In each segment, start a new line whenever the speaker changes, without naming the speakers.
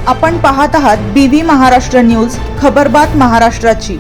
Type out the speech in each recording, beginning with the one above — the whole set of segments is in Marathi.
आपण पाहत आहात BV महाराष्ट्र न्यूज, खबरबात महाराष्ट्राची।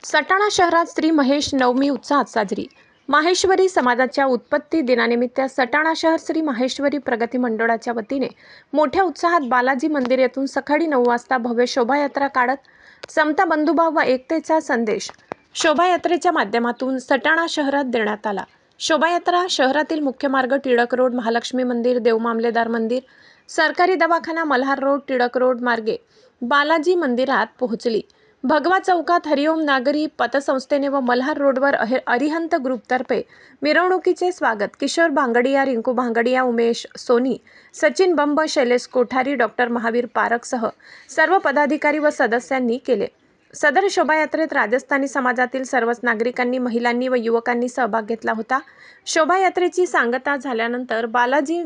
सटाणा शहरात श्री महेश नवमी उत्साहात साजरी। माहेश्वरी समाजाच्या उत्पत्ती दिनानिमित्त सटाणा शहर श्री माहेश्वरी प्रगती मंडळाच्या वतीने मोठ्या उत्साहात बालाजी मंदिर येथून सकाळी 9 वाजता भव्य शोभायात्रा काढत समता बंधुभाव व एकतेचा संदेश शोभायात्रेच्या माध्यमातून सटाणा शहरात देण्यात आला। शोभायात्रा शहरातील मुख्य मार्ग टिळक रोड, महालक्ष्मी मंदिर, देवमामलेदार मंदिर, सरकारी दवाखाना, मल्हार रोड, टिळक रोड मार्गे बालाजी मंदिरात पोहोचली। भगवा चौकात हरिओम नागरी पतसंस्थेने व मल्हार रोडवर अरिहंत ग्रुपतर्फे मिरवणुकीचे स्वागत किशोर भांगडिया, रिंकू भांगडिया, उमेश सोनी, सचिन बंब, शैलेश कोठारी, डॉक्टर महावीर पारखसह सर्व पदाधिकारी व सदस्यांनी केले। सदर शोभायात्रेत राजस्थानी समाजातील सर्वच नागरिकांनी, महिलांनी व युवकांनी सहभाग घेतला होता। शोभायात्रेची सांगता झाल्यानंतर बालाजी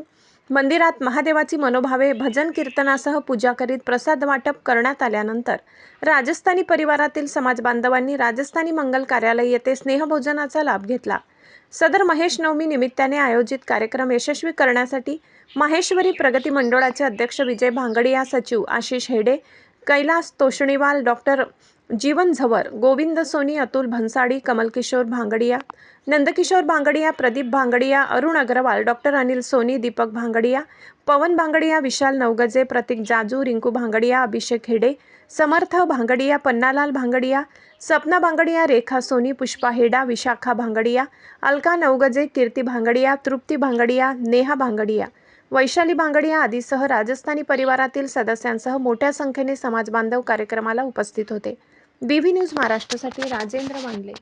मंदिरात महादेवाची मनोभावे भजन कीर्तनासह पूजा करीत प्रसाद वाटप करण्यात आल्यानंतर राजस्थानी परिवारातील समाज बांधवांनी राजस्थानी मंगल कार्यालय येथे स्नेहभोजनाचा लाभ घेतला। सदर महेश नवमी निमित्ताने आयोजित कार्यक्रम यशस्वी करण्यासाठी माहेश्वरी प्रगती मंडळाचे अध्यक्ष विजय भांगडिया, सचिव आशिष हेडे, कैलास तोषणीवाल, डॉक्टर जीवन झवर, गोविंद सोनी, अतुल भन्साडी, कमलकिशोर भांगडिया, नंदकिशोर भांगडिया, प्रदीप भांगडिया, अरुण अग्रवाल, डॉक्टर अनिल सोनी, दीपक भांगडिया, पवन भांगडिया, विशाल नवगजे, प्रतीक जाजू, रिंकू भांगडिया, अभिषेक हेडे, समर्थ भांगडिया, पन्नालाल भांगडिया, सपना भांगडिया, रेखा सोनी, पुष्पा हेडा, विशाखा भांगडिया, अलका नवगजे, कीर्ती भांगडिया, तृप्ती भांगडिया, नेहा भांगडिया, वैशाली भांगडिया आदीसह राजस्थानी परिवारातील सदस्यांसह मोठ्या संख्येने समाज बांधव कार्यक्रमाला उपस्थित होते। BV न्यूज महाराष्ट्रासाठी राजेंद्र वांडले।